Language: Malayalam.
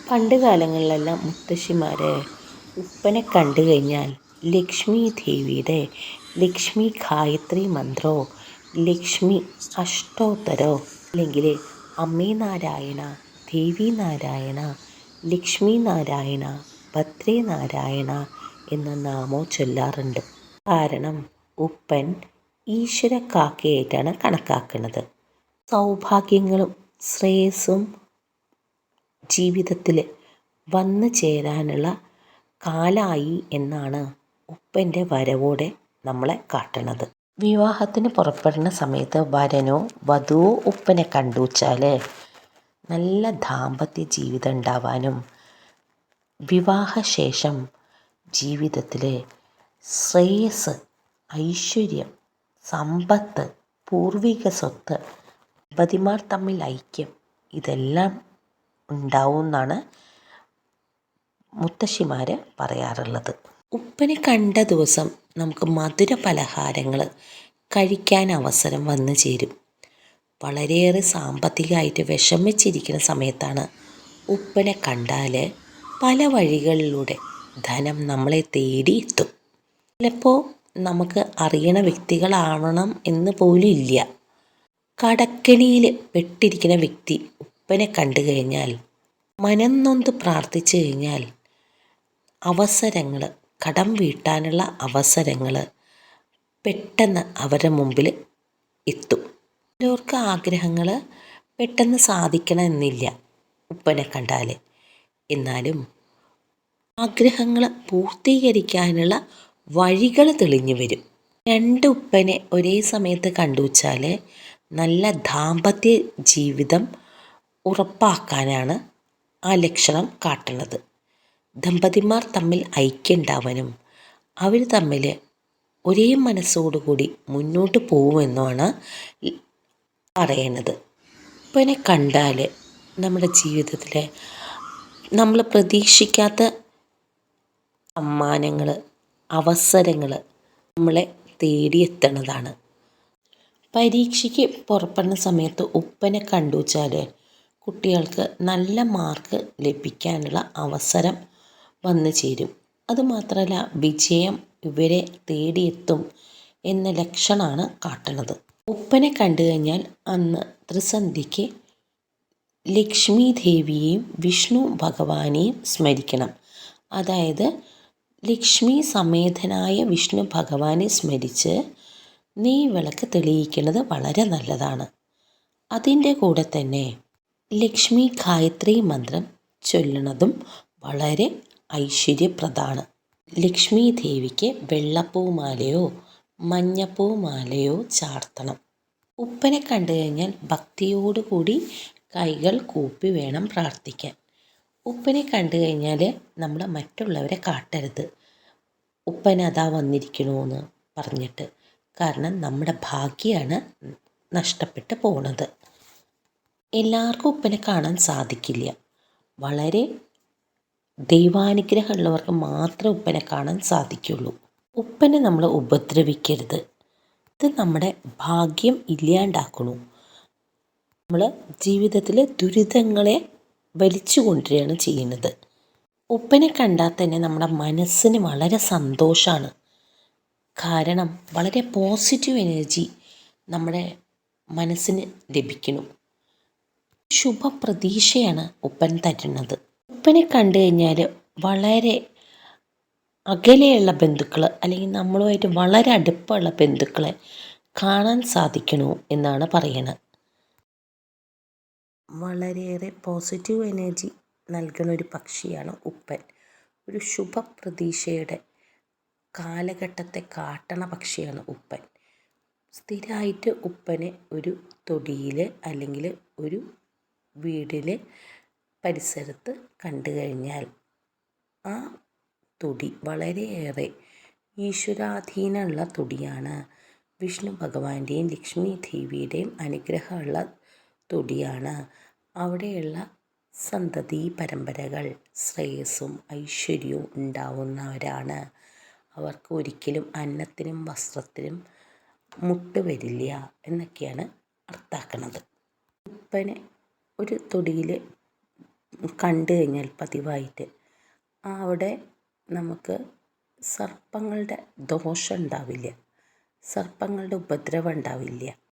പണ്ട് കാലങ്ങളിലെല്ലാം മുത്തശ്ശിമാർ ഉപ്പനെ കണ്ടു കഴിഞ്ഞാൽ ലക്ഷ്മി ദേവിയുടെ ലക്ഷ്മി ഗായത്രി മന്ത്രോ ലക്ഷ്മി അഷ്ടോത്തരോ അല്ലെങ്കിൽ അമ്മേ നാരായണ, ദേവി നാരായണ, ലക്ഷ്മി നാരായണ, ഭദ്രേ നാരായണ എന്ന നാമോ ചൊല്ലാറുണ്ട്. കാരണം ഉപ്പൻ ഈശ്വര കാക്കയായിട്ടാണ് കണക്കാക്കുന്നത്. സൗഭാഗ്യങ്ങളും ശ്രേയസ്സും ജീവിതത്തിൽ വന്നു ചേരാനുള്ള കാലായി എന്നാണ് ഉപ്പൻ്റെ വരവോടെ നമ്മളെ കാട്ടണത്. വിവാഹത്തിന് പുറപ്പെടുന്ന സമയത്ത് വരനോ വധുവോ ഉപ്പനെ കണ്ടുവച്ചാൽ നല്ല ദാമ്പത്യ ജീവിതം ഉണ്ടാവാനും വിവാഹശേഷം ജീവിതത്തിൽ ശ്രേയസ്, ഐശ്വര്യം, സമ്പത്ത്, പൂർവിക സ്വത്ത്, ദമ്പതിമാർ തമ്മിൽ ഐക്യം ഇതെല്ലാം ഉണ്ടാവും എന്നാണ് മുത്തശ്ശിമാർ പറയാറുള്ളത്. ഉപ്പനെ കണ്ട ദിവസം നമുക്ക് മധുര പലഹാരങ്ങൾ കഴിക്കാൻ അവസരം വന്നു ചേരും. വളരെയേറെ സാമ്പത്തികമായിട്ട് വിഷമിച്ചിരിക്കുന്ന സമയത്താണ് ഉപ്പനെ കണ്ടാൽ പല വഴികളിലൂടെ ധനം നമ്മളെ തേടിയെത്തും. ചിലപ്പോൾ നമുക്ക് അറിയണ വ്യക്തികളാവണം എന്ന് പോലും ഇല്ല. കടക്കെണിയിൽ പെട്ടിരിക്കുന്ന വ്യക്തി ഉപ്പനെ കണ്ടു കഴിഞ്ഞാൽ മനം നൊന്ത് പ്രാർത്ഥിച്ചു കഴിഞ്ഞാൽ അവസരങ്ങൾ, കടം വീട്ടാനുള്ള അവസരങ്ങൾ പെട്ടെന്ന് അവരുടെ മുമ്പിൽ എത്തും. ചിലർക്ക് ആഗ്രഹങ്ങൾ പെട്ടെന്ന് സാധിക്കണമെന്നില്ല ഉപ്പനെ കണ്ടാൽ. എന്നാലും ആഗ്രഹങ്ങൾ പൂർത്തീകരിക്കാനുള്ള വഴികൾ തെളിഞ്ഞു വരും. രണ്ട് ഉപ്പനെ ഒരേ സമയത്ത് കണ്ടുവച്ചാൽ നല്ല ദാമ്പത്യ ജീവിതം ഉറപ്പാക്കാനാണ് ആ ലക്ഷണം കാട്ടുന്നത്. ദമ്പതിമാർ തമ്മിൽ ഐക്യം ഉണ്ടാവാനും അവർ തമ്മിൽ ഒരേ മനസ്സോടുകൂടി മുന്നോട്ട് പോകുമെന്നാണ് പറയുന്നത്. ഉപ്പനെ കണ്ടാൽ നമ്മുടെ ജീവിതത്തിൽ നമ്മൾ പ്രതീക്ഷിക്കാത്ത സമ്മാനങ്ങൾ, അവസരങ്ങൾ നമ്മളെ തേടിയെത്തണതാണ്. പരീക്ഷയ്ക്ക് പുറപ്പെടുന്ന സമയത്ത് ഉപ്പനെ കണ്ടുവച്ചാൽ കുട്ടികൾക്ക് നല്ല മാർക്ക് ലഭിക്കാനുള്ള അവസരം വന്നു ചേരും. അതുമാത്രമല്ല വിജയം ഇവരെ തേടിയെത്തും എന്ന ലക്ഷണമാണ് കാട്ടുന്നത്. ഉപ്പനെ കണ്ടു കഴിഞ്ഞാൽ അന്ന് ത്രിസന്ധിക്ക് ലക്ഷ്മി ദേവിയെയും വിഷ്ണു ഭഗവാനെയും സ്മരിക്കണം. അതായത് ലക്ഷ്മി സമേതനായ വിഷ്ണു ഭഗവാനെ സ്മരിച്ച് നെയ്വിളക്ക് തെളിയിക്കുന്നത് വളരെ നല്ലതാണ്. അതിൻ്റെ കൂടെ തന്നെ ലക്ഷ്മി ഗായത്രി മന്ത്രം ചൊല്ലുന്നതും വളരെ ഐശ്വര്യപ്രദമാണ്. ലക്ഷ്മി ദേവിക്ക് വെള്ളപ്പൂമാലയോ മഞ്ഞപ്പൂമാലയോ ചാർത്തണം. ഉപ്പനെ കണ്ടു കഴിഞ്ഞാൽ ഭക്തിയോടുകൂടി കൈകൾ കൂപ്പി വേണം പ്രാർത്ഥിക്കാൻ. ഉപ്പനെ കണ്ടു കഴിഞ്ഞാൽ നമ്മൾ മറ്റുള്ളവരെ കാട്ടരുത്, ഉപ്പൻ അതാ വന്നിരിക്കണമെന്ന് പറഞ്ഞിട്ട്. കാരണം നമ്മുടെ ഭാഗ്യമാണ് നഷ്ടപ്പെട്ടു പോകുന്നത്. എല്ലാവർക്കും ഉപ്പനെ കാണാൻ സാധിക്കില്ല. വളരെ ദൈവാനുഗ്രഹമുള്ളവർക്ക് മാത്രമേ ഉപ്പനെ കാണാൻ സാധിക്കുള്ളൂ. ഉപ്പനെ നമ്മൾ ഉപദ്രവിക്കരുത്. ഇത് നമ്മുടെ ഭാഗ്യം ഇല്ലാണ്ടാക്കണു. നമ്മൾ ജീവിതത്തിൽ ദുരിതങ്ങളെ വലിച്ചു കൊണ്ടുവരികയാണ് ചെയ്യുന്നത്. ഉപ്പനെ കണ്ടാൽ തന്നെ നമ്മുടെ മനസ്സിന് വളരെ സന്തോഷമാണ്. കാരണം വളരെ പോസിറ്റീവ് എനർജി നമ്മുടെ മനസ്സിന് ലഭിക്കുന്നു. ശുഭപ്രതീക്ഷയാണ് ഉപ്പൻ തരുന്നത്. ഉപ്പനെ കണ്ടു കഴിഞ്ഞാൽ വളരെ അകലെയുള്ള ബന്ധുക്കൾ അല്ലെങ്കിൽ നമ്മളുമായിട്ട് വളരെ അടുപ്പമുള്ള ബന്ധുക്കളെ കാണാൻ സാധിക്കണു എന്നാണ് പറയുന്നത്. വളരെയേറെ പോസിറ്റീവ് എനർജി നൽകുന്ന ഒരു പക്ഷിയാണ് ഉപ്പൻ. ഒരു ശുഭപ്രതീക്ഷയുടെ കാലഘട്ടത്തെ കാട്ടണ പക്ഷിയാണ് ഉപ്പൻ. സ്ഥിരമായിട്ട് ഉപ്പനെ ഒരു തൊടിയിൽ അല്ലെങ്കിൽ ഒരു വീടിൽ പരിസരത്ത് കണ്ടു കഴിഞ്ഞാൽ ആ തൊടി വളരെയേറെ ഈശ്വരാധീനമുള്ള തൊടിയാണ്. വിഷ്ണു ഭഗവാന്റെയും ലക്ഷ്മി ദേവിയുടെയും അനുഗ്രഹമുള്ള തൊടിയാണ്. അവിടെയുള്ള സന്തതി പരമ്പരകൾ ശ്രേയസ്സും ഐശ്വര്യവും ഉണ്ടാവുന്നവരാണ്. അവർക്ക് ഒരിക്കലും അന്നത്തിനും വസ്ത്രത്തിനും മുട്ട് വരില്ല എന്നൊക്കെയാണ് അർത്ഥാക്കുന്നത്. ഉപ്പനെ ഒരു തൊടിയിൽ കണ്ടു കഴിഞ്ഞാൽ പതിവായിട്ട് അവിടെ നമുക്ക് സർപ്പങ്ങളുടെ ദോഷം ഉണ്ടാവില്ല, സർപ്പങ്ങളുടെ ഉപദ്രവം ഉണ്ടാവില്ല.